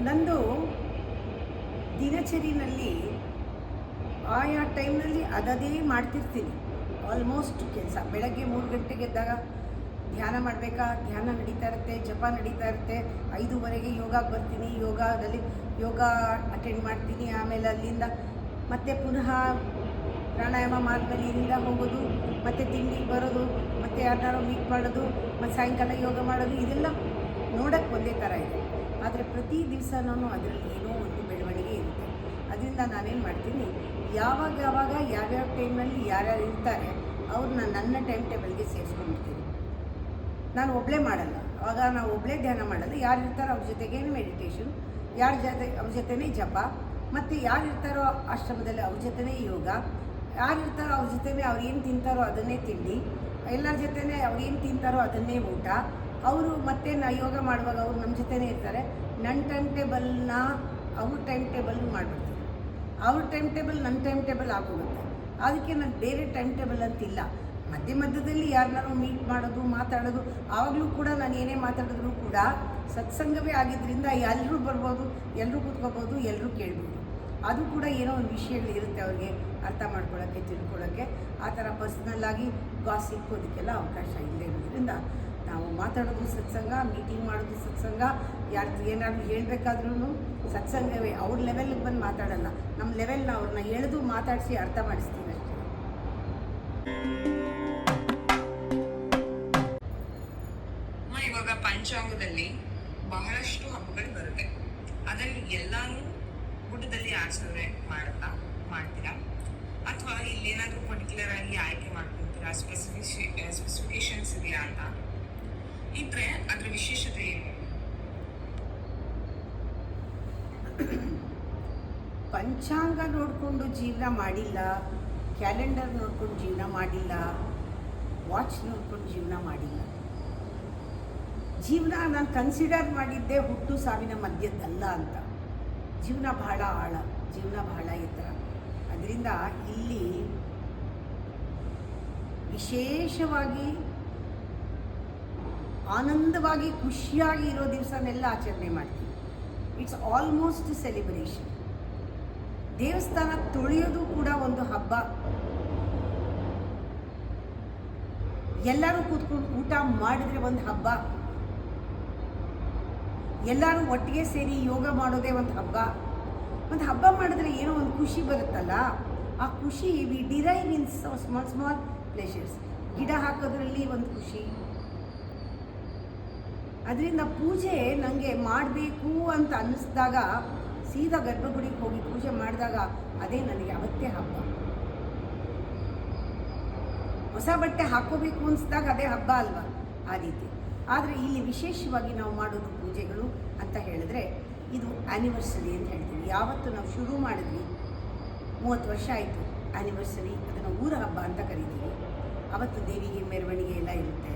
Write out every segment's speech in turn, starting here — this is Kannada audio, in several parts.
ನಂದು ದಿನಚರಿನಲ್ಲಿ ಆಯಾ ಟೈಮ್ನಲ್ಲಿ ಅದೇ ಮಾಡ್ತಿರ್ತೀನಿ. ಆಲ್ಮೋಸ್ಟ್ ಕೆಲಸ ಬೆಳಗ್ಗೆ 3 ಗಂಟೆಗೆ ಎದ್ದಾಗ ಧ್ಯಾನ ಮಾಡಬೇಕಾ, ಧ್ಯಾನ ನಡೀತಾ ಇರುತ್ತೆ, ಜಪ ನಡೀತಾ ಇರುತ್ತೆ. 5:30ಗೆ ಯೋಗಕ್ಕೆ ಬರ್ತೀನಿ, ಯೋಗ ಅಟೆಂಡ್ ಮಾಡ್ತೀನಿ. ಆಮೇಲೆ ಅಲ್ಲಿಂದ ಮತ್ತೆ ಪುನಃ ಪ್ರಾಣಾಯಾಮ ಮಾಡಿದ್ಮೇಲೆ ಇಲ್ಲಿಂದ ಹೋಗೋದು, ಮತ್ತು ತಿಂಡಿಗೆ ಬರೋದು, ಮತ್ತು ಯಾರನ್ನಾರು ಮೀಟ್ ಮಾಡೋದು, ಮತ್ತು ಸಾಯಂಕಾಲ ಯೋಗ ಮಾಡೋದು. ಇದೆಲ್ಲ ನೋಡೋಕ್ಕೆ ಒಂದೇ ಥರ ಇದೆ, ಆದರೆ ಪ್ರತಿ ದಿವಸ ನಾನು ಅದರಲ್ಲಿ ಏನೋ ಒಂದು ಬೆಳವಣಿಗೆ ಇರುತ್ತೆ. ಅದರಿಂದ ನಾನೇನು ಮಾಡ್ತೀನಿ, ಯಾವಾಗ ಯಾವ್ಯಾವ ಟೈಮ್ನಲ್ಲಿ ಯಾರ್ಯಾರು ಇರ್ತಾರೆ ಅವ್ರನ್ನ ನನ್ನ ಟೈಮ್ ಟೇಬಲ್ಗೆ ಸೇರಿಸ್ಕೊಂಡ್ಬಿಡ್ತೀನಿ. ನಾನು ಒಬ್ಬಳೇ ಮಾಡಲ್ಲ, ಆವಾಗ ನಾವು ಒಬ್ಬಳೇ ಧ್ಯಾನ ಮಾಡಲ್ಲ. ಯಾರು ಇರ್ತಾರೋ ಅವ್ರ ಜೊತೆಗೇನು ಮೆಡಿಟೇಷನ್, ಅವ್ರ ಜೊತೆನೇ ಜಪ, ಮತ್ತು ಯಾರು ಇರ್ತಾರೋ ಆಶ್ರಮದಲ್ಲಿ ಅವ್ರ ಜೊತೆನೇ ಯೋಗ, ಯಾರು ಇರ್ತಾರೋ ಅವ್ರ ಜೊತೆನೇ ಅವ್ರು ಏನು ತಿಂತಾರೋ ಅದನ್ನೇ ತಿಂಡಿ, ಎಲ್ಲರ ಜೊತೆನೇ ಅವ್ರು ಏನು ತಿಂತಾರೋ ಅದನ್ನೇ ಊಟ. ಅವರು ಮತ್ತೆ ಯೋಗ ಮಾಡುವಾಗ ಅವರು ನಮ್ಮ ಜೊತೆನೇ ಇರ್ತಾರೆ. ನನ್ನ ಟೈಮ್ ಟೇಬಲ್ನ ಅವ್ರ ಟೈಮ್ ಟೇಬಲ್ ಮಾಡಿಬಿಡ್ತೀನಿ. ಅವ್ರ ಟೈಮ್ ಟೇಬಲ್ ನನ್ನ ಟೈಮ್ ಟೇಬಲ್ ಆಗೋಗುತ್ತೆ. ಅದಕ್ಕೆ ನಾನು ಬೇರೆ ಟೈಮ್ ಟೇಬಲ್ ಅಂತಿಲ್ಲ. ಮಧ್ಯದಲ್ಲಿ ಯಾರನ್ನಾರು ಮೀಟ್ ಮಾಡೋದು, ಮಾತಾಡೋದು, ಆವಾಗಲೂ ಕೂಡ ನಾನು ಏನೇ ಮಾತಾಡಿದ್ರು ಕೂಡ ಸತ್ಸಂಗವೇ ಆಗಿದ್ದರಿಂದ ಎಲ್ಲರೂ ಬರ್ಬೋದು, ಎಲ್ಲರೂ ಕೂತ್ಕೋಬೋದು, ಎಲ್ಲರೂ ಕೇಳ್ಬೋದು. ಅದು ಕೂಡ ಏನೋ ಒಂದು ವಿಷಯಗಳಿರುತ್ತೆ ಅವ್ರಿಗೆ ಅರ್ಥ ಮಾಡ್ಕೊಳ್ಳೋಕ್ಕೆ, ತಿಳ್ಕೊಳ್ಳೋಕ್ಕೆ. ಆ ಥರ ಪರ್ಸ್ನಲ್ಲಾಗಿ ಗಾಸಿಪ್ ಅದಕ್ಕೆಲ್ಲ ಅವಕಾಶ ಇಲ್ಲದೆ ಇರೋದ್ರಿಂದ ನಾವು ಮಾತಾಡೋದು ಸತ್ಸಂಗ, ಮೀಟಿಂಗ್ ಮಾಡೋದು ಸತ್ಸಂಗ, ಯಾರು ಏನಾದರೂ ಹೇಳಬೇಕಾದ್ರೂ ಸತ್ಸಂಗವೇ. ಅವ್ರ ಲೆವೆಲ್ಗೆ ಬಂದು ಮಾತಾಡಲ್ಲ, ನಮ್ಮ ಲೆವೆಲ್ನ ಅವ್ರನ್ನ ಎಳೆದು ಮಾತಾಡಿಸಿ ಅರ್ಥ ಮಾಡಿಸ್ತೀವಿ ಅಷ್ಟೇ. ಇವಾಗ ಪಂಚಾಂಗದಲ್ಲಿ ಬಹಳಷ್ಟು ಹಬ್ಬಗಳು ಬರುತ್ತೆ. ಅದರಲ್ಲಿ ಎಲ್ಲಾನು ಗುಡ್ಡದಲ್ಲಿ ಆಚರಣೆ ಮಾಡ್ತೀರಾ ಅಥವಾ ಇಲ್ಲೇನಾದರೂ ಪರ್ಟಿಕ್ಯುಲರ್ ಆಗಿ ಆಯ್ಕೆ ಮಾಡ್ಕೊತೀರಾ? ಸ್ಪೆಸಿಫಿಕೇಶನ್ಸ್ ಇದೆಯಾ ಅಂತ ಇದ್ರೆ ಅದ್ರ ವಿಶೇಷತೆ ಏನು? ಪಂಚಾಂಗ ನೋಡಿಕೊಂಡು ಜೀವನ ಮಾಡಿಲ್ಲ, ಕ್ಯಾಲೆಂಡರ್ ನೋಡ್ಕೊಂಡು ಜೀವನ ಮಾಡಿಲ್ಲ, ವಾಚ್ ನೋಡ್ಕೊಂಡು ಜೀವನ ಮಾಡಿಲ್ಲ. ಜೀವನ ನಾನು ಕನ್ಸಿಡರ್ ಮಾಡಿದ್ದೆ ಹುಟ್ಟು ಸಾವಿನ ಮಧ್ಯದ್ದಲ್ಲ ಅಂತ. ಜೀವನ ಬಹಳ ಆಳ, ಜೀವನ ಬಹಳ ಎತ್ತರ. ಅದರಿಂದ ಇಲ್ಲಿ ವಿಶೇಷವಾಗಿ ಆನಂದವಾಗಿ ಖುಷಿಯಾಗಿ ಇರೋ ದಿವಸನೆಲ್ಲ ಆಚರಣೆ ಮಾಡ್ತೀವಿ. It's almost celebration. ದೇವಸ್ಥಾನ ತೊಳೆಯೋದು ಕೂಡ ಒಂದು ಹಬ್ಬ. ಎಲ್ಲರೂ ಕೂತ್ಕೊಂಡು ಊಟ ಮಾಡಿದ್ರೆ ಒಂದು ಹಬ್ಬ. ಎಲ್ಲರೂ ಒಟ್ಟಿಗೆ ಸೇರಿ ಯೋಗ ಮಾಡೋದೇ ಒಂದು ಹಬ್ಬ. ಒಂದು ಹಬ್ಬ ಮಾಡಿದ್ರೆ ಏನೋ ಒಂದು ಖುಷಿ ಬರುತ್ತಲ್ಲ, ಆ ಖುಷಿ ವಿ ಡಿರೈವ್ ಇನ್ ಸ್ಮಾಲ್ ಪ್ಲೇಷರ್ಸ್. ಗಿಡ ಹಾಕೋದ್ರಲ್ಲಿ ಒಂದು ಖುಷಿ. ಅದರಿಂದ ಪೂಜೆ ನನಗೆ ಮಾಡಬೇಕು ಅಂತ ಅನ್ನಿಸ್ದಾಗ ಸೀದಾ ಗರ್ಭಗುಡಿಗೆ ಹೋಗಿ ಪೂಜೆ ಮಾಡಿದಾಗ ಅದೇ ನನಗೆ ಅವತ್ತೇ ಹಬ್ಬ. ಹೊಸ ಬಟ್ಟೆ ಹಾಕೋಬೇಕು ಅನಿಸ್ದಾಗ ಅದೇ ಹಬ್ಬ ಅಲ್ವಾ, ಆ ರೀತಿ. ಆದರೆ ಇಲ್ಲಿ ವಿಶೇಷವಾಗಿ ನಾವು ಮಾಡೋದು ಪೂಜೆಗಳು ಅಂತ ಹೇಳಿದ್ರೆ ಇದು ಆ್ಯನಿವರ್ಸರಿ ಅಂತ ಹೇಳ್ತೀವಿ. ಯಾವತ್ತು ನಾವು ಶುರು ಮಾಡಿದ್ವಿ 30 ವರ್ಷ ಆಯಿತು ಆ್ಯನಿವರ್ಸರಿ, ಅದನ್ನು ಊರ ಹಬ್ಬ ಅಂತ ಕರಿತೀವಿ. ಅವತ್ತು ದೇವಿಗೆ ಮೆರವಣಿಗೆ ಎಲ್ಲ ಇರುತ್ತೆ,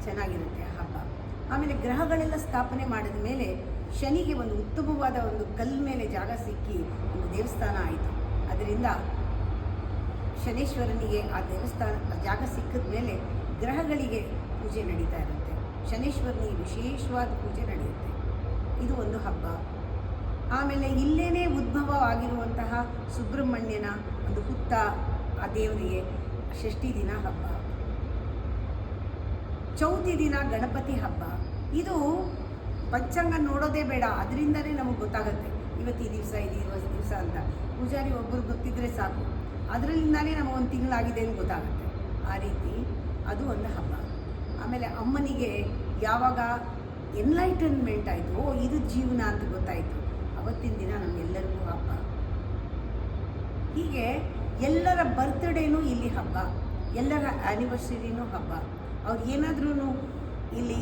ಚೆನ್ನಾಗಿರುತ್ತೆ ಹಬ್ಬ. ಆಮೇಲೆ ಗ್ರಹಗಳೆಲ್ಲ ಸ್ಥಾಪನೆ ಮಾಡಿದ ಮೇಲೆ ಶನಿಗೆ ಒಂದು ಉತ್ತಮವಾದ ಒಂದು ಕಲ್ಲು ಮೇಲೆ ಜಾಗ ಸಿಕ್ಕಿ ಒಂದು ದೇವಸ್ಥಾನ ಆಯಿತು. ಅದರಿಂದ ಶನೇಶ್ವರನಿಗೆ ಆ ದೇವಸ್ಥಾನ ಜಾಗ ಸಿಕ್ಕಿದ ಮೇಲೆ ಗ್ರಹಗಳಿಗೆ ಪೂಜೆ ನಡೀತಾ ಇರುತ್ತೆ. ಶನೇಶ್ವರನಿಗೆ ವಿಶೇಷವಾದ ಪೂಜೆ ನಡೆಯುತ್ತೆ. ಇದು ಒಂದು ಹಬ್ಬ. ಆಮೇಲೆ ಇಲ್ಲೇನೇ ಉದ್ಭವ ಆಗಿರುವಂತಹ ಸುಬ್ರಹ್ಮಣ್ಯನ ಒಂದು ಹುತ್ತ, ಆ ದೇವರಿಗೆ ಷಷ್ಠಿ ದಿನ ಹಬ್ಬ. ಚೌತಿ ದಿನ ಗಣಪತಿ ಹಬ್ಬ. ಇದು ಪಂಚಾಂಗ ನೋಡೋದೇ ಬೇಡ, ಅದರಿಂದನೇ ನಮಗೆ ಗೊತ್ತಾಗುತ್ತೆ ಇವತ್ತು ಈ ದಿವಸ ಅಂತ. ಪೂಜಾರಿ ಒಬ್ಬರು ಗೊತ್ತಿದ್ರೆ ಸಾಕು, ಅದರಲ್ಲಿಂದಾನೇ ನಮಗೊಂದು ತಿಂಗಳಾಗಿದೆ ಅಂತ ಗೊತ್ತಾಗುತ್ತೆ. ಆ ರೀತಿ ಅದು ಒಂದು ಹಬ್ಬ. ಆಮೇಲೆ ಅಮ್ಮನಿಗೆ ಯಾವಾಗ ಎನ್ಲೈಟನ್ಮೆಂಟ್ ಆಯಿತು, ಓ ಇದು ಜೀವನ ಅಂತ ಗೊತ್ತಾಯಿತು, ಅವತ್ತಿನ ದಿನ ನಮಗೆಲ್ಲರಿಗೂ ಹಬ್ಬ. ಹೀಗೆ ಎಲ್ಲರ ಬರ್ತ್ಡೇನೂ ಇಲ್ಲಿ ಹಬ್ಬ, ಎಲ್ಲರ ಆ್ಯನಿವರ್ಸರಿನೂ ಹಬ್ಬ. ಅವ್ರು ಏನಾದ್ರೂ ಇಲ್ಲಿ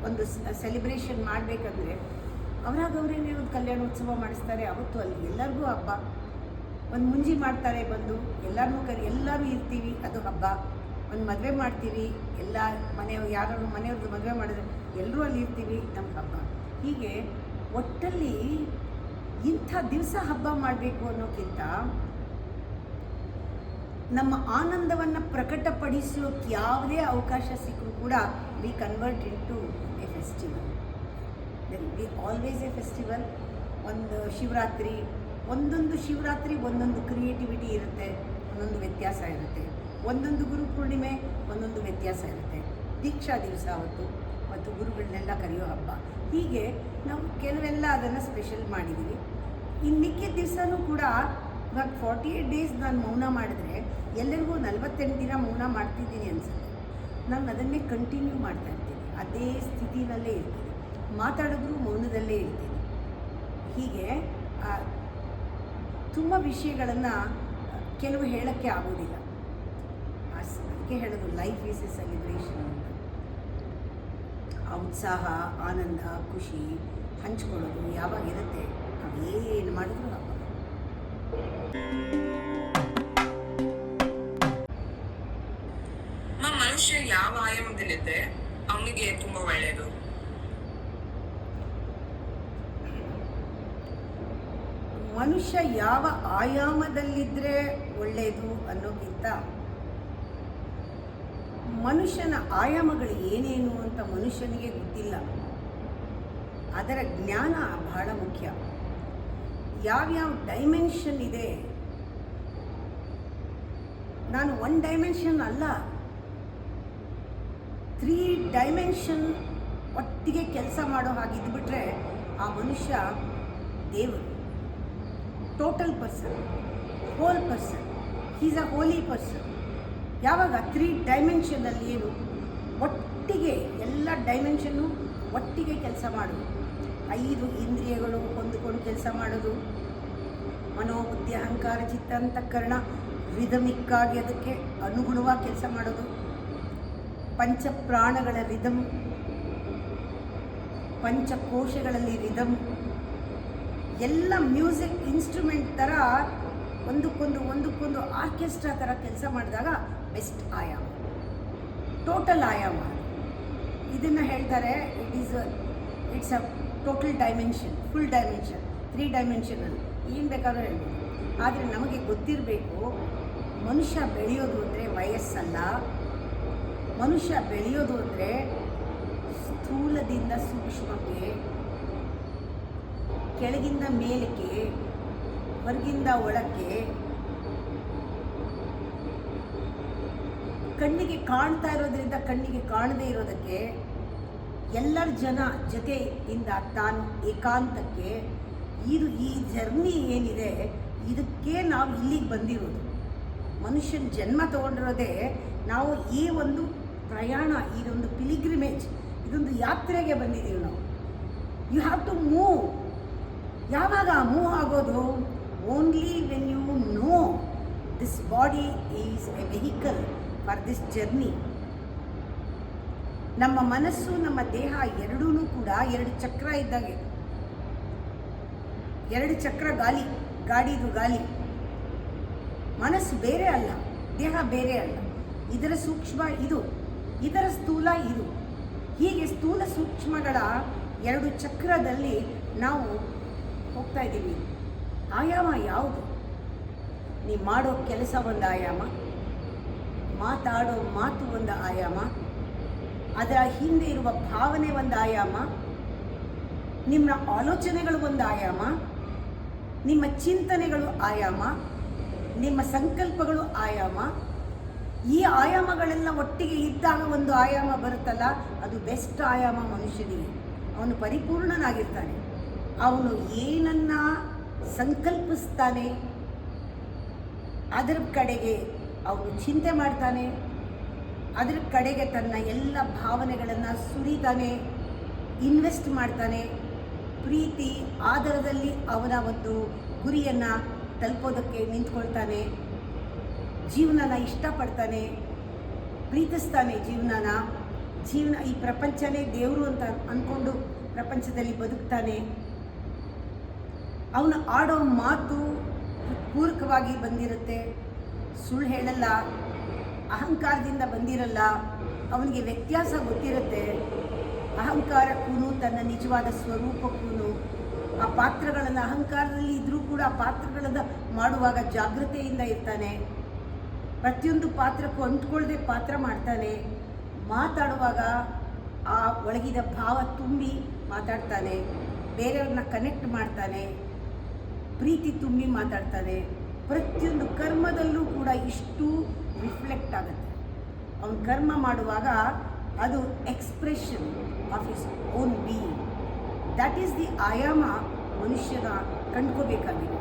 ಒಂದು ಸೆಲೆಬ್ರೇಷನ್ ಮಾಡಬೇಕಂದ್ರೆ ಅವರಾಗವ್ರೇನೇ ಒಂದು ಕಲ್ಯಾಣೋತ್ಸವ ಮಾಡಿಸ್ತಾರೆ, ಅವತ್ತು ಅಲ್ಲಿ ಎಲ್ಲರಿಗೂ ಹಬ್ಬ. ಒಂದು ಮುಂಜಿ ಮಾಡ್ತಾರೆ, ಬಂದು ಎಲ್ಲರೂ ಇರ್ತೀವಿ, ಅದು ಹಬ್ಬ. ಒಂದು ಮದುವೆ ಮಾಡ್ತೀವಿ, ಎಲ್ಲ ಯಾರು ಮನೆಯವ್ರದ್ದು ಮದುವೆ ಮಾಡಿದ್ರೆ ಎಲ್ಲರೂ ಅಲ್ಲಿ ಇರ್ತೀವಿ, ನಮ್ಮ ಹಬ್ಬ. ಹೀಗೆ ಒಟ್ಟಲ್ಲಿ ಇಂಥ ದಿವಸ ಹಬ್ಬ ಮಾಡಬೇಕು ಅನ್ನೋಕ್ಕಿಂತ ನಮ್ಮ ಆನಂದವನ್ನು ಪ್ರಕಟಪಡಿಸೋಕ್ಕೆ ಯಾವುದೇ ಅವಕಾಶ ಸಿಕ್ಕರೂ ಕೂಡ we convert in to a festival. Then we always a festival. ಒಂದು ಶಿವರಾತ್ರಿ, ಒಂದೊಂದು ಶಿವರಾತ್ರಿ ಒಂದೊಂದು ಕ್ರಿಯೇಟಿವಿಟಿ ಇರುತ್ತೆ, ಒಂದೊಂದು ವ್ಯತ್ಯಾಸ ಇರುತ್ತೆ. ಒಂದೊಂದು ಗುರು ಪೂರ್ಣಿಮೆ ಒಂದೊಂದು ವ್ಯತ್ಯಾಸ ಇರುತ್ತೆ. ದೀಕ್ಷಾ ದಿವಸ ಅವತ್ತು ಮತ್ತು ಗುರುಗಳನ್ನೆಲ್ಲ ಕರೆಯೋ ಹಬ್ಬ. ಹೀಗೆ ನಾವು ಕೆಲವೆಲ್ಲ ಅದನ್ನು ಸ್ಪೆಷಲ್ ಮಾಡಿದ್ದೀವಿ. ಇನ್ನು ಮಿಕ್ಕಿದ ದಿವಸನೂ ಕೂಡ ಇವಾಗ 48 ಡೇಸ್ ನಾನು ಮೌನ ಮಾಡಿದ್ರೆ ಎಲ್ಲರಿಗೂ 48 ದಿನ ಮೌನ ಮಾಡ್ತಿದ್ದೀನಿ ಅನಿಸುತ್ತೆ. ನಾನು ಅದನ್ನೇ ಕಂಟಿನ್ಯೂ ಮಾಡ್ತಾ ಇರ್ತೀನಿ, ಅದೇ ಸ್ಥಿತಿನಲ್ಲೇ ಇರ್ತೀನಿ, ಮಾತಾಡಿದ್ರೂ ಮೌನದಲ್ಲೇ ಇರ್ತೀನಿ. ಹೀಗೆ ತುಂಬ ವಿಷಯಗಳನ್ನು ಕೆಲವು ಹೇಳೋಕ್ಕೆ ಆಗೋದಿಲ್ಲ. ಅದಕ್ಕೆ ಹೇಳೋದು ಲೈಫ್ ಈಸ್ ಎ ಸೆಲಿಬ್ರೇಷನ್ ಅಂತ. ಆ ಉತ್ಸಾಹ, ಆನಂದ, ಖುಷಿ ಹಂಚ್ಕೊಳ್ಳೋದು ಯಾವಾಗಿರುತ್ತೆ, ನಾವೇನು ಮಾಡಿದ್ರು ಆವಾಗ. ಮನುಷ್ಯ ಯಾವ ಆಯಾಮದಲ್ಲಿದ್ದೆ ಅವನಿಗೆ ತುಂಬಾ ಒಳ್ಳೆಯದು? ಮನುಷ್ಯ ಯಾವ ಆಯಾಮದಲ್ಲಿದ್ದರೆ ಒಳ್ಳೆಯದು ಅನ್ನೋಕ್ಕಿಂತ ಮನುಷ್ಯನ ಆಯಾಮಗಳು ಏನೇನು ಅಂತ ಮನುಷ್ಯನಿಗೆ ಗೊತ್ತಿಲ್ಲ. ಅದರ ಜ್ಞಾನ ಬಹಳ ಮುಖ್ಯ. ಯಾವ್ಯಾವ ಡೈಮೆನ್ಷನ್ ಇದೆ, ನಾನು 1 ಡೈಮೆನ್ಷನ್ ಅಲ್ಲ, 3 ಡೈಮೆನ್ಷನ್ ಒಟ್ಟಿಗೆ ಕೆಲಸ ಮಾಡೋ ಹಾಗಿದ್ಬಿಟ್ರೆ ಆ ಮನುಷ್ಯ ದೇವರು, total person, whole person, is a holy person. ಯಾವಾಗ 3 ಡೈಮೆನ್ಷನಲ್ಲಿ ಏನು ಒಟ್ಟಿಗೆ ಎಲ್ಲ ಡೈಮೆನ್ಷನ್ನು ಒಟ್ಟಿಗೆ ಕೆಲಸ ಮಾಡೋದು, 5 ಇಂದ್ರಿಯಗಳು ಹೊಂದಿಕೊಂಡು ಕೆಲಸ ಮಾಡೋದು, ಮನೋಬುದ್ಧಿ ಅಹಂಕಾರ ಚಿತ್ತ ಅಂತಃಕರಣ ರಿದಮಿಕ್ಕಾಗಿ ಅದಕ್ಕೆ ಅನುಗುಣವಾಗಿ ಕೆಲಸ ಮಾಡೋದು, ಪಂಚಪ್ರಾಣಗಳ ರಿದಮ್, ಪಂಚಕೋಶಗಳಲ್ಲಿ ರಿದಮ್, ಎಲ್ಲ ಮ್ಯೂಸಿಕ್ ಇನ್ಸ್ಟ್ರೂಮೆಂಟ್ ಥರ ಒಂದಕ್ಕೊಂದು ಆರ್ಕೆಸ್ಟ್ರಾ ಥರ ಕೆಲಸ ಮಾಡಿದಾಗ ಬೆಸ್ಟ್ ಆಯಾಮ, ಟೋಟಲ್ ಆಯಾಮ. ಇದನ್ನು ಹೇಳ್ತಾರೆ it's a total dimension, full dimension, 3 dimensionally ಏನು ಬೇಕಾದ್ರೂ ಹೇಳ್ಬೋದು. ಆದರೆ ನಮಗೆ ಗೊತ್ತಿರಬೇಕು, ಮನುಷ್ಯ ಬೆಳೆಯೋದು ಅಂದರೆ ವಯಸ್ಸಲ್ಲ, ಮನುಷ್ಯ ಬೆಳೆಯೋದು ಅಂದರೆ ಸ್ಥೂಲದಿಂದ ಸೂಕ್ಷ್ಮಕ್ಕೆ, ಕೆಳಗಿಂದ ಮೇಲಕ್ಕೆ, ಹೊರಗಿಂದ ಒಳಕ್ಕೆ, ಕಣ್ಣಿಗೆ ಕಾಣ್ತಾ ಇರೋದ್ರಿಂದ ಕಣ್ಣಿಗೆ ಕಾಣದೇ ಇರೋದಕ್ಕೆ, ಎಲ್ಲರ ಜೊತೆಯಿಂದ ತಾನು ಏಕಾಂತಕ್ಕೆ. ಈ ಜರ್ನಿ ಏನಿದೆ ಇದಕ್ಕೆ ನಾವು ಇಲ್ಲಿಗೆ ಬಂದಿರೋದು. ಮನುಷ್ಯನ ಜನ್ಮ ತಗೊಂಡಿರೋದೇ ನಾವು ಈ ಒಂದು ಪ್ರಯಾಣ, ಇದೊಂದು ಪಿಲಿಗ್ರಿಮೇಜ್, ಇದೊಂದು ಯಾತ್ರೆಗೆ ಬಂದಿದ್ದೀವಿ ನಾವು. You have to move. ಯಾವಾಗ ಮೂವ್ ಆಗೋದು? Only when you know this body is a vehicle for this journey. ನಮ್ಮ ಮನಸ್ಸು ನಮ್ಮ ದೇಹ ಎರಡೂ ಕೂಡ 2 ಚಕ್ರ ಇದ್ದಾಗೆ. 2 ಚಕ್ರ ಗಾಡಿದು ಗಾಲಿ. ಮನಸ್ಸು ಬೇರೆ ಅಲ್ಲ, ದೇಹ ಬೇರೆ ಅಲ್ಲ. ಇದರ ಸೂಕ್ಷ್ಮ ಇದು, ಇದರ ಸ್ಥೂಲ ಇದು. ಹೀಗೆ ಸ್ಥೂಲ ಸೂಕ್ಷ್ಮಗಳ 2 ಚಕ್ರದಲ್ಲಿ ನಾವು ಹೋಗ್ತಾ ಇದ್ದೀವಿ. ಆಯಾಮ ಯಾವುದು? ನೀವು ಮಾಡೋ ಕೆಲಸ ಒಂದು ಆಯಾಮ, ಮಾತಾಡೋ ಮಾತು ಒಂದು ಆಯಾಮ, ಅದರ ಹಿಂದೆ ಇರುವ ಭಾವನೆ ಒಂದು ಆಯಾಮ, ನಿಮ್ಮ ಆಲೋಚನೆಗಳು ಒಂದು ಆಯಾಮ, ನಿಮ್ಮ ಚಿಂತನೆಗಳು ಆಯಾಮ, ನಿಮ್ಮ ಸಂಕಲ್ಪಗಳು ಆಯಾಮ. ಈ ಆಯಾಮಗಳೆಲ್ಲ ಒಟ್ಟಿಗೆ ಇದ್ದಾಗ ಒಂದು ಆಯಾಮ ಬರುತ್ತಲ್ಲ, ಅದು ಬೆಸ್ಟ್ ಆಯಾಮ ಮನುಷ್ಯನಿಗೆ. ಅವನು ಪರಿಪೂರ್ಣನಾಗಿರ್ತಾನೆ. ಅವನು ಏನನ್ನ ಸಂಕಲ್ಪಿಸ್ತಾನೆ ಅದರ ಕಡೆಗೆ ಅವನು ಚಿಂತೆ ಮಾಡ್ತಾನೆ, ಅದರ ಕಡೆಗೆ ತನ್ನ ಎಲ್ಲ ಭಾವನೆಗಳನ್ನು ಸುರಿತಾನೆ, ಇನ್ವೆಸ್ಟ್ ಮಾಡ್ತಾನೆ. ಪ್ರೀತಿ ಆಧಾರದಲ್ಲಿ ಅವನ ಒಂದು ಗುರಿಯನ್ನು ತಲುಪೋದಕ್ಕೆ ನಿಂತ್ಕೊಳ್ತಾನೆ. ಜೀವನನ ಇಷ್ಟಪಡ್ತಾನೆ, ಪ್ರೀತಿಸ್ತಾನೆ ಜೀವನ ಈ ಪ್ರಪಂಚನೇ ದೇವರು ಅಂತ ಅಂದ್ಕೊಂಡು ಪ್ರಪಂಚದಲ್ಲಿ ಬದುಕ್ತಾನೆ. ಅವನು ಆಡೋ ಮಾತು ಪೂರಕವಾಗಿ ಬಂದಿರುತ್ತೆ, ಸುಳ್ಳು ಹೇಳಲ್ಲ, ಅಹಂಕಾರದಿಂದ ಬಂದಿರಲ್ಲ. ಅವನಿಗೆ ವ್ಯತ್ಯಾಸ ಗೊತ್ತಿರುತ್ತೆ. ಅಹಂಕಾರಕ್ಕೂ ತನ್ನ ನಿಜವಾದ ಸ್ವರೂಪಕ್ಕೂ, ಆ ಪಾತ್ರಗಳನ್ನು ಅಹಂಕಾರದಲ್ಲಿ ಇದ್ದರೂ ಕೂಡ ಆ ಪಾತ್ರಗಳನ್ನು ಮಾಡುವಾಗ ಜಾಗೃತೆಯಿಂದ ಇರ್ತಾನೆ. ಪ್ರತಿಯೊಂದು ಪಾತ್ರಕ್ಕೂ ಅಂಟ್ಕೊಳ್ಳದೆ ಪಾತ್ರ ಮಾಡ್ತಾನೆ. ಮಾತಾಡುವಾಗ ಆ ಒಳಗಿದ ಭಾವ ತುಂಬಿ ಮಾತಾಡ್ತಾನೆ. ಬೇರೆಯವ್ರನ್ನ ಕನೆಕ್ಟ್ ಮಾಡ್ತಾನೆ, ಪ್ರೀತಿ ತುಂಬಿ ಮಾತಾಡ್ತಾನೆ. ಪ್ರತಿಯೊಂದು ಕರ್ಮದಲ್ಲೂ ಕೂಡ ಇಷ್ಟು ರಿಫ್ಲೆಕ್ಟ್ ಆಗುತ್ತೆ. ಅವನು ಕರ್ಮ ಮಾಡುವಾಗ ಅದು expression of his own being. That is the ಆಯಾಮ ಮನುಷ್ಯನ ಕಂಡ್ಕೋಬೇಕಾಗಿರೋದು.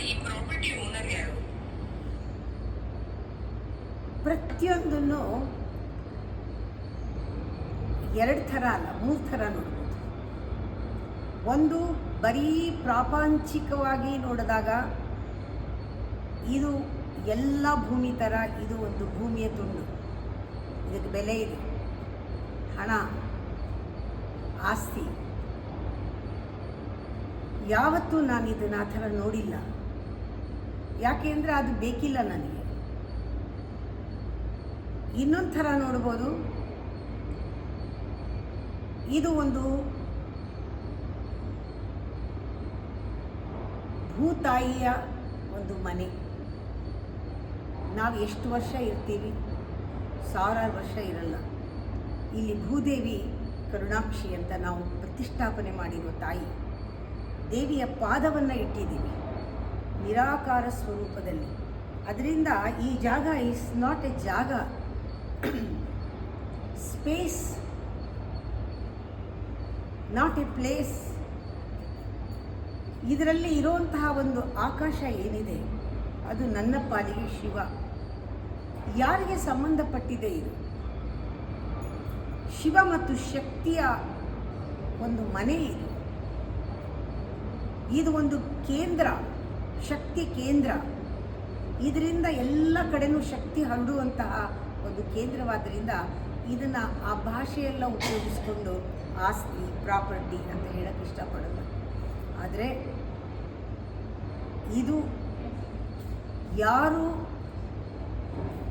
ಈ ಪ್ರಾಪರ್ಟಿ ಓನರ್ ಯಾರು? ಪ್ರತಿಯೊಂದನ್ನು 2 ಥರ ಅಲ್ಲ 3 ಥರ ನೋಡ್ಬೋದು. ಒಂದು ಬರೀ ಪ್ರಾಪಂಚಿಕವಾಗಿ ನೋಡಿದಾಗ ಇದು ಎಲ್ಲ ಭೂಮಿ ಥರ, ಇದು ಒಂದು ಭೂಮಿಯ ತುಂಡು, ಇದಕ್ಕೆ ಬೆಲೆ ಇದೆ, ಹಣ, ಆಸ್ತಿ. ಯಾವತ್ತೂ ನಾನು ಇದನ್ನು ಆ ಥರ ನೋಡಿಲ್ಲ. ಯಾಕೆ ಅಂದರೆ ಅದು ಬೇಕಿಲ್ಲ ನನಗೆ. ಇನ್ನೊಂದು ಥರ ನೋಡ್ಬೋದು, ಇದು ಒಂದು ಭೂತಾಯಿಯ ಒಂದು ಮನೆ. ನಾವು ಎಷ್ಟು ವರ್ಷ ಇರ್ತೀವಿ? 1000 ವರ್ಷ ಇರಲ್ಲ. ಇಲ್ಲಿ ಭೂದೇವಿ ಕರುಣಾಕ್ಷಿ ಅಂತ ನಾವು ಪ್ರತಿಷ್ಠಾಪನೆ ಮಾಡಿರುವ ತಾಯಿ ದೇವಿಯ ಪಾದವನ್ನು ಇಟ್ಟಿದ್ದೀವಿ ನಿರಾಕಾರ ಸ್ವರೂಪದಲ್ಲಿ. ಅದರಿಂದ ಈ ಜಾಗ ಈಸ್ ನಾಟ್ ಎ ಜಾಗ, ಸ್ಪೇಸ್, ನಾಟ್ ಎ ಪ್ಲೇಸ್. ಇದರಲ್ಲಿ ಇರುವಂತಹ ಒಂದು ಆಕಾಶ ಏನಿದೆ ಅದು ನನ್ನ ಪಾಲಿಗೆ ಶಿವ. ಯಾರಿಗೆ ಸಂಬಂಧಪಟ್ಟಿದೆ ಇದು? ಶಿವ ಮತ್ತು ಶಕ್ತಿಯ ಒಂದು ಮನೆ ಇದು. ಇದು ಒಂದು ಕೇಂದ್ರ, ಶಕ್ತಿ ಕೇಂದ್ರ. ಇದರಿಂದ ಎಲ್ಲ ಕಡೆನೂ ಶಕ್ತಿ ಹರಡುವಂತಹ ಒಂದು ಕೇಂದ್ರವಾದ್ದರಿಂದ ಇದನ್ನು ಆ ಭಾಷೆಯೆಲ್ಲ ಉಪಯೋಗಿಸ್ಕೊಂಡು ಆಸ್ತಿ, ಪ್ರಾಪರ್ಟಿ ಅಂತ ಹೇಳಕ್ಕೆ ಇಷ್ಟಪಡಲ್ಲ. ಆದರೆ ಇದು ಯಾರು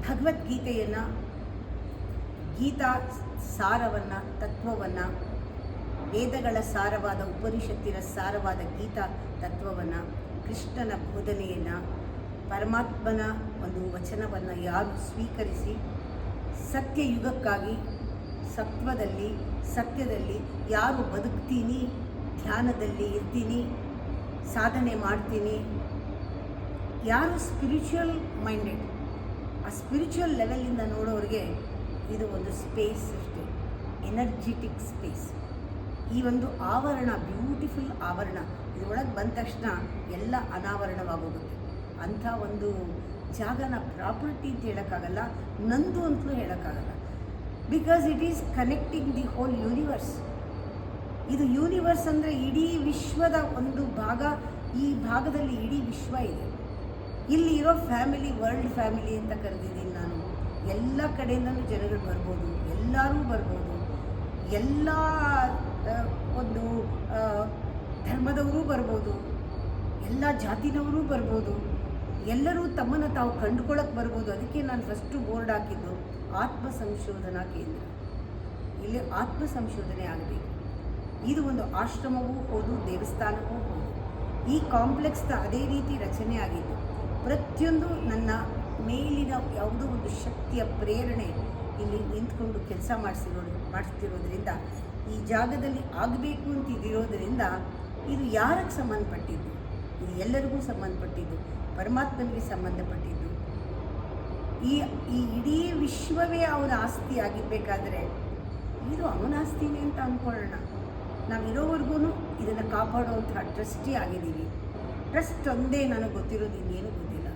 ಭಗವದ್ಗೀತೆಯನ್ನು, ಗೀತಾ ಸಾರವನ್ನು, ತತ್ವವನ್ನು, ವೇದಗಳ ಸಾರವಾದ ಉಪನಿಷತ್ತಿನ ಸಾರವಾದ ಗೀತಾ ತತ್ವವನ್ನು, ಕೃಷ್ಣನ ಬೋಧನೆಯನ್ನು, ಪರಮಾತ್ಮನ ಒಂದು ವಚನವನ್ನು ಯಾರು ಸ್ವೀಕರಿಸಿ ಸತ್ಯಯುಗಕ್ಕಾಗಿ ಸತ್ವದಲ್ಲಿ, ಸತ್ಯದಲ್ಲಿ ಯಾರು ಬದುಕ್ತೀನಿ, ಧ್ಯಾನದಲ್ಲಿ ಇರ್ತೀನಿ, ಸಾಧನೆ ಮಾಡ್ತೀನಿ, ಯಾರು ಸ್ಪಿರಿಚುವಲ್ ಮೈಂಡೆಡ್, ಆ ಸ್ಪಿರಿಚುವಲ್ ಲೆವೆಲಿಂದ ನೋಡೋರಿಗೆ ಇದು ಒಂದು ಸ್ಪೇಸ್ ಅಷ್ಟೇ, ಎನರ್ಜಿಟಿಕ್ ಸ್ಪೇಸ್. ಈ ಒಂದು ಆವರಣ, ಬ್ಯೂಟಿಫುಲ್ ಆವರಣ, ಇದರೊಳಗೆ ಬಂದ ತಕ್ಷಣ ಎಲ್ಲ ಅನಾವರಣವಾಗೋಗುತ್ತೆ. ಅಂಥ ಒಂದು ಜಾಗನ ಪ್ರಾಪರ್ಟಿ ಅಂತ ಹೇಳೋಕ್ಕಾಗಲ್ಲ, ನಂದು ಅಂತಲೂ ಹೇಳೋಕ್ಕಾಗಲ್ಲ. Because it is connecting the whole universe. ಇದು ಯೂನಿವರ್ಸ್ ಅಂದರೆ ಇಡೀ ವಿಶ್ವದ ಒಂದು ಭಾಗ. ಈ ಭಾಗದಲ್ಲಿ ಇಡೀ ವಿಶ್ವ ಇದೆ. ಇಲ್ಲಿ ಇರೋ ಫ್ಯಾಮಿಲಿ ವರ್ಲ್ಡ್ ಫ್ಯಾಮಿಲಿ ಅಂತ ಕರೆದಿದ್ದೀನಿ ನಾನು. ಎಲ್ಲ ಕಡೆಯಿಂದಲೂ ಜನಗಳು ಬರ್ಬೋದು, ಎಲ್ಲರೂ ಬರ್ಬೋದು, ಎಲ್ಲ ಒಂದು ಧರ್ಮದವರು ಬರ್ಬೋದು, ಎಲ್ಲ ಜಾತಿನವರು ಬರ್ಬೋದು, ಎಲ್ಲರೂ ತಮ್ಮನ್ನು ತಾವು ಕಂಡುಕೊಳ್ಳೋಕೆ ಬರ್ಬೋದು. ಅದಕ್ಕೆ ನಾನು ಫಸ್ಟು ಬೋರ್ಡ್ ಹಾಕಿದ್ದು ಆತ್ಮ ಸಂಶೋಧನಾ ಕೇಂದ್ರ. ಇಲ್ಲಿ ಆತ್ಮ ಸಂಶೋಧನೆ ಆಗಬೇಕು. ಇದು ಒಂದು ಆಶ್ರಮವೂ ಹೌದು, ದೇವಸ್ಥಾನವೂ ಹೌದು. ಈ ಕಾಂಪ್ಲೆಕ್ಸ್ನ ಅದೇ ರೀತಿ ರಚನೆ ಆಗಿದ್ದು. ಪ್ರತಿಯೊಂದು ನನ್ನ ಮೇಲಿನ ಯಾವುದೋ ಒಂದು ಶಕ್ತಿಯ ಪ್ರೇರಣೆ ಇಲ್ಲಿ ನಿಂತ್ಕೊಂಡು ಕೆಲಸ ಮಾಡಿಸ್ತಿರೋದ್ರಿಂದ, ಈ ಜಾಗದಲ್ಲಿ ಆಗಬೇಕು ಅಂತಿರೋದರಿಂದ ಇದು ಯಾರಿಗೆ ಸಂಬಂಧಪಟ್ಟಿದ್ದು? ಇದು ಎಲ್ಲರಿಗೂ ಸಂಬಂಧಪಟ್ಟಿದ್ದು, ಪರಮಾತ್ಮನಿಗೆ ಸಂಬಂಧಪಟ್ಟಿದ್ದು. ಈ ಇಡೀ ವಿಶ್ವವೇ ಅವನ ಆಸ್ತಿ ಆಗಿರಬೇಕಾದ್ರೆ ಇದು ಅವನ ಆಸ್ತಿನೇ ಅಂತ ಅಂದ್ಕೊಳ್ಳೋಣ. ನಾವು ಇರೋವರೆಗೂ ಇದನ್ನು ಕಾಪಾಡುವಂತಹ ಟ್ರಸ್ಟಿ ಆಗಿದ್ದೀವಿ. ಟ್ರಸ್ಟ್ ಒಂದೇ ನನಗೆ ಗೊತ್ತಿರೋದು, ಇನ್ನೇನು ಗೊತ್ತಿಲ್ಲ.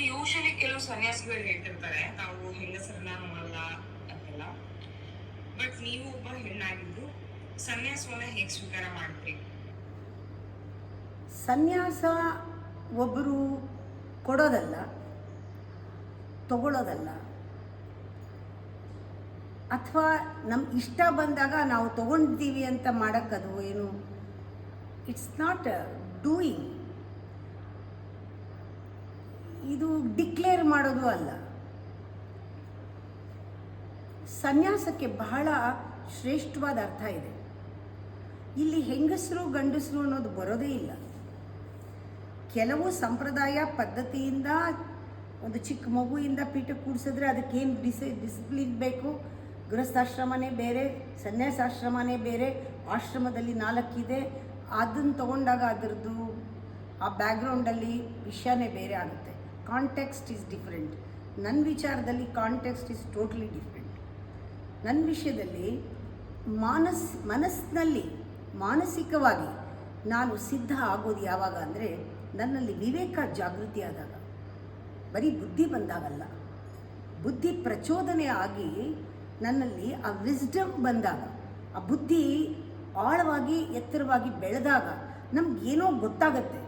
ಯೂಶಲಿ ಕೆಲವು ಸನ್ಯಾಸಿಗಳು ಹೇಳ್ತಿರ್ತಾರೆ ನಾವು ಹೆಂಗಸರನ್ನ ನೋಡಲ್ಲ ಅಂತೆಲ್ಲ. ಬಟ್ ನೀವು ಒಬ್ಬ ಹೆಣ್ಣಾಗಿದ್ದು ಸನ್ಯಾಸವನ್ನ ಹೇಗೆ ಸ್ವೀಕಾರ ಮಾಡ್ತೀರಿ? ಸನ್ಯಾಸ ಒಬ್ಬರು ಕೊಡೋದಲ್ಲ, ತಗೊಳ್ಳೋದಲ್ಲ, ಅಥವಾ ನಮ್ಮ ಇಷ್ಟ ಬಂದಾಗ ನಾವು ತಗೊಂಡಿದ್ದೀವಿ ಅಂತ ಮಾಡೋಕ್ಕದು ಏನು, ಇಟ್ಸ್ ನಾಟ್ ಡೂಯಿಂಗ್. ಇದು ಡಿಕ್ಲೇರ್ ಮಾಡೋದು ಅಲ್ಲ. ಸನ್ಯಾಸಕ್ಕೆ ಬಹಳ ಶ್ರೇಷ್ಠವಾದ ಅರ್ಥ ಇದೆ. ಇಲ್ಲಿ ಹೆಂಗಸರು ಗಂಡಸರು ಅನ್ನೋದು ಬರೋದೇ ಇಲ್ಲ. ಕೆಲವು ಸಂಪ್ರದಾಯ ಪದ್ಧತಿಯಿಂದ ಒಂದು ಚಿಕ್ಕ ಮಗುವಿಂದ ಪೀಠಕ್ಕೆ ಕೂಡಿಸಿದ್ರೆ ಅದಕ್ಕೇನು ಡಿಸಿಪ್ಲಿನ್ ಬೇಕು. ಗೃಹಸ್ಥಾಶ್ರಮನೇ ಬೇರೆ, ಸನ್ಯಾಸಾಶ್ರಮನೇ ಬೇರೆ, ಆಶ್ರಮದಲ್ಲಿ 4 ಇದೆ. ಅದನ್ನು ತೊಗೊಂಡಾಗ ಅದರದ್ದು ಆ ಬ್ಯಾಕ್ಗ್ರೌಂಡಲ್ಲಿ ವಿಷಯನೇ ಬೇರೆ ಆಗುತ್ತೆ. Context is different. ನನ್ನ ವಿಚಾರದಲ್ಲಿ ಕಾಂಟೆಕ್ಸ್ಟ್ ಈಸ್ ಟೋಟಲಿ ಡಿಫ್ರೆಂಟ್. ನನ್ನ ವಿಷಯದಲ್ಲಿ ಮನಸ್ಸಿನಲ್ಲಿ ಮಾನಸಿಕವಾಗಿ ನಾನು ಸಿದ್ಧ ಆಗೋದು ಯಾವಾಗ ಅಂದರೆ ನನ್ನಲ್ಲಿ ವಿವೇಕ ಜಾಗೃತಿ ಆದಾಗ, ಬರೀ ಬುದ್ಧಿ ಬಂದಾಗಲ್ಲ, ಬುದ್ಧಿ ಪ್ರಚೋದನೆ ಆಗಿ ನನ್ನಲ್ಲಿ ಆ ವಿಸ್ಡಮ್ ಬಂದಾಗ, ಆ ಬುದ್ಧಿ ಆಳವಾಗಿ ಎತ್ತರವಾಗಿ ಬೆಳೆದಾಗ ನಮಗೇನೋ ಗೊತ್ತಾಗತ್ತೆ.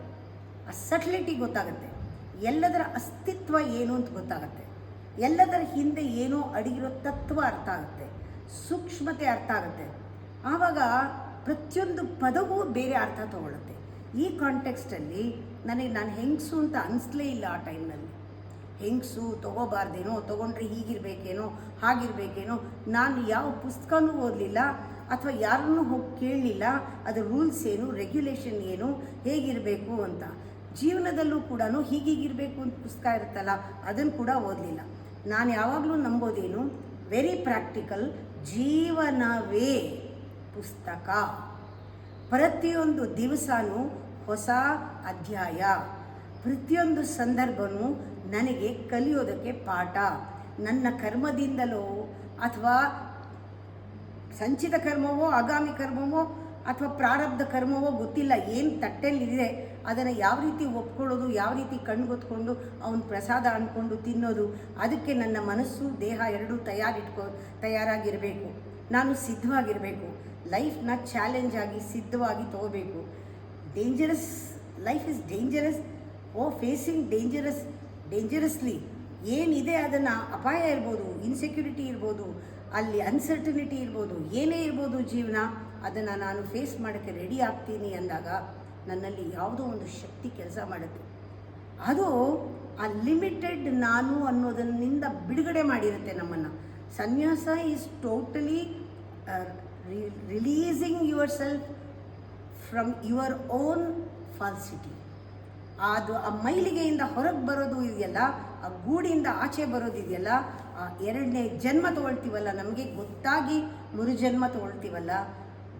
ಆ ಸಟ್ಲಿಟಿ ಗೊತ್ತಾಗತ್ತೆ, ಎಲ್ಲದರ ಅಸ್ತಿತ್ವ ಏನು ಅಂತ ಗೊತ್ತಾಗತ್ತೆ, ಎಲ್ಲದರ ಹಿಂದೆ ಏನೋ ಅಡಗಿರೋ ತತ್ವ ಅರ್ಥ ಆಗುತ್ತೆ, ಸೂಕ್ಷ್ಮತೆ ಅರ್ಥ ಆಗುತ್ತೆ. ಆವಾಗ ಪ್ರತಿಯೊಂದು ಪದವೂ ಬೇರೆ ಅರ್ಥ ತಗೊಳ್ಳುತ್ತೆ. ಈ ಕಾಂಟೆಕ್ಸ್ಟಲ್ಲಿ ನಾನು ಹೆಂಗಸು ಅಂತ ಅನಿಸ್ಲೇ ಇಲ್ಲ. ಆ ಟೈಮ್ನಲ್ಲಿ ಹೆಂಗಸು ತೊಗೋಬಾರ್ದೇನೋ, ತೊಗೊಂಡ್ರೆ ಹೀಗಿರಬೇಕೇನೋ ಹಾಗಿರಬೇಕೇನೋ. ನಾನು ಯಾವ ಪುಸ್ತಕನೂ ಓದಲಿಲ್ಲ ಅಥವಾ ಯಾರನ್ನೂ ಹೋಗಿ ಕೇಳಲಿಲ್ಲ ಅದರ ರೂಲ್ಸ್ ಏನು, ರೆಗ್ಯುಲೇಷನ್ ಏನು, ಹೇಗಿರಬೇಕು ಅಂತ. ಜೀವನದಲ್ಲೂ ಕೂಡ ಹೀಗಿರಬೇಕು ಅಂತ ಪುಸ್ತಕ ಇರುತ್ತಲ್ಲ, ಅದನ್ನು ಕೂಡ ಓದಲಿಲ್ಲ. ನಾನು ಯಾವಾಗಲೂ ನಂಬೋದೇನು, ವೆರಿ ಪ್ರಾಕ್ಟಿಕಲ್. ಜೀವನವೇ ಪುಸ್ತಕ. ಪ್ರತಿಯೊಂದು ದಿವಸನೂ ಹೊಸ ಅಧ್ಯಾಯ, ಪ್ರತಿಯೊಂದು ಸಂದರ್ಭವೂ ನನಗೆ ಕಲಿಯೋದಕ್ಕೆ ಪಾಠ. ನನ್ನ ಕರ್ಮದಿಂದಲೋ ಅಥವಾ ಸಂಚಿತ ಕರ್ಮವೋ ಆಗಾಮಿ ಕರ್ಮವೋ ಅಥವಾ ಪ್ರಾರಬ್ಧ ಕರ್ಮವೋ ಗೊತ್ತಿಲ್ಲ, ಏನು ತಟ್ಟೆಯಲ್ಲಿದೆ ಅದನ್ನು ಯಾವ ರೀತಿ ಒಪ್ಕೊಳ್ಳೋದು, ಯಾವ ರೀತಿ ಕಣ್ಗೊತ್ಕೊಂಡು ಅವನ ಪ್ರಸಾದ ಅಂದ್ಕೊಂಡು ತಿನ್ನೋದು, ಅದಕ್ಕೆ ನನ್ನ ಮನಸ್ಸು ದೇಹ ಎರಡೂ ತಯಾರಾಗಿರಬೇಕು. ನಾನು ಸಿದ್ಧವಾಗಿರಬೇಕು. ಲೈಫ್ನ ಚಾಲೆಂಜ್ ಆಗಿ ಸಿದ್ಧವಾಗಿ ತಗೋಬೇಕು. Dangerous life is dangerous. Facing ಡೇಂಜರಸ್ಲಿ ಏನಿದೆ ಅದನ್ನು, ಅಪಾಯ ಇರ್ಬೋದು, ಇನ್ಸೆಕ್ಯೂರಿಟಿ ಇರ್ಬೋದು, ಅಲ್ಲಿ ಅನ್ಸರ್ಟನಿಟಿ ಇರ್ಬೋದು, ಏನೇ ಇರ್ಬೋದು ಜೀವನ, ಅದನ್ನು ನಾನು ಫೇಸ್ ಮಾಡೋಕ್ಕೆ ರೆಡಿ ಆಗ್ತೀನಿ ಅಂದಾಗ ನನ್ನಲ್ಲಿ ಯಾವುದೋ ಒಂದು ಶಕ್ತಿ ಕೆಲಸ ಮಾಡುತ್ತೆ. ಅದು ಆ ಲಿಮಿಟೆಡ್ ನಾನು ಅನ್ನೋದನ್ನಿಂದ ಬಿಡುಗಡೆ ಮಾಡಿರುತ್ತೆ ನಮ್ಮನ್ನು. Sannyasa is totally releasing yourself from your own falsity. ಅದು ಆ ಮೈಲಿಗೆಯಿಂದ ಹೊರಗೆ ಬರೋದು ಇದೆಯಲ್ಲ, ಆ ಗೂಡಿಂದ ಆಚೆ ಬರೋದಿದೆಯಲ್ಲ, ಆ 2ನೇ ಜನ್ಮ ತೊಗೊಳ್ತೀವಲ್ಲ, ನಮಗೆ ಗೊತ್ತಾಗಿ ಜನ್ಮ ತೊಗೊಳ್ತೀವಲ್ಲ,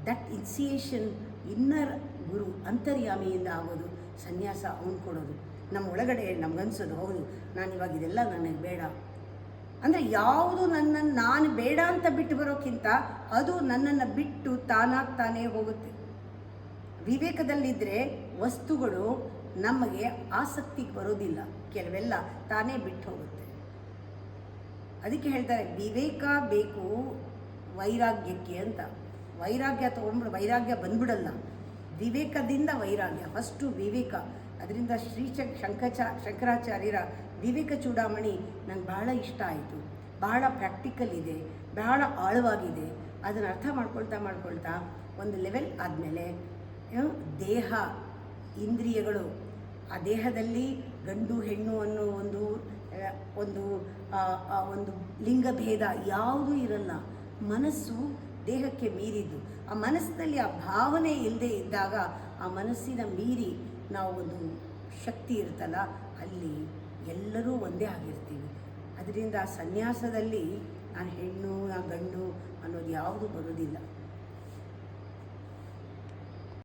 ದಟ್ ಇನ್ಸಿಯೇಷನ್ ಇನ್ನರ್ ಗುರು ಅಂತರ್ಯಾಮಿಯಿಂದ ಆಗೋದು. ಸನ್ಯಾಸ ಅವನು ಕೊಡೋದು. ನಮ್ಮ ಒಳಗಡೆ ನಮಗನ್ಸೋದು, ಹೌದು ನಾನಿವಾಗ ಇದೆಲ್ಲ ನನಗೆ ಬೇಡ ಅಂದರೆ, ಯಾವುದು ನನ್ನನ್ನು ನಾನು ಬೇಡ ಅಂತ ಬಿಟ್ಟು ಬರೋಕ್ಕಿಂತ ಅದು ನನ್ನನ್ನು ಬಿಟ್ಟು ತಾನಾಗ್ತಾನೇ ಹೋಗುತ್ತೆ. ವಿವೇಕದಲ್ಲಿದ್ದರೆ ವಸ್ತುಗಳು ನಮಗೆ ಆಸಕ್ತಿಗೆ ಬರೋದಿಲ್ಲ, ಕೆಲವೆಲ್ಲ ತಾನೇ ಬಿಟ್ಟು ಹೋಗುತ್ತೆ. ಅದಕ್ಕೆ ಹೇಳ್ತಾರೆ ವಿವೇಕ ಬೇಕು ವೈರಾಗ್ಯಕ್ಕೆ ಅಂತ. ವೈರಾಗ್ಯ ತೊಗೊಂಡ್ಬಿಡು, ವೈರಾಗ್ಯ ಬಂದ್ಬಿಡಲ್ಲ, ವಿವೇಕದಿಂದ ವೈರಾಗ್ಯ. ಫಸ್ಟು ವಿವೇಕ. ಅದರಿಂದ ಶಂಕರಾಚಾರ್ಯರ ವಿವೇಕ ಚೂಡಾಮಣಿ ನಂಗೆ ಬಹಳ ಇಷ್ಟ ಆಯಿತು. ಬಹಳ ಪ್ರಾಕ್ಟಿಕಲ್ ಇದೆ, ಬಹಳ ಆಳವಾಗಿದೆ. ಅದನ್ನು ಅರ್ಥ ಮಾಡ್ಕೊಳ್ತಾ ಒಂದು ಲೆವೆಲ್ ಆದಮೇಲೆ ದೇಹ, ಇಂದ್ರಿಯಗಳು, ಆ ದೇಹದಲ್ಲಿ ಗಂಡು ಹೆಣ್ಣು ಅನ್ನೋ ಒಂದು ಲಿಂಗಭೇದ ಯಾವುದೂ ಇರಲ್ಲ. ಮನಸ್ಸು ದೇಹಕ್ಕೆ ಮೀರಿದ್ದು. ಆ ಮನಸ್ಸಿನಲ್ಲಿ ಆ ಭಾವನೆ ಇಲ್ಲದೆ ಇದ್ದಾಗ, ಆ ಮನಸ್ಸಿನ ಮೀರಿ ನಾವು ಒಂದು ಶಕ್ತಿ ಇರ್ತಲ್ಲ, ಅಲ್ಲಿ ಎಲ್ಲರೂ ಒಂದೇ ಆಗಿರ್ತೀವಿ. ಅದರಿಂದ ಸನ್ಯಾಸದಲ್ಲಿ ನಾನು ಹೆಣ್ಣು, ಗಂಡು ಅನ್ನೋದು ಯಾವುದೂ ಬರೋದಿಲ್ಲ.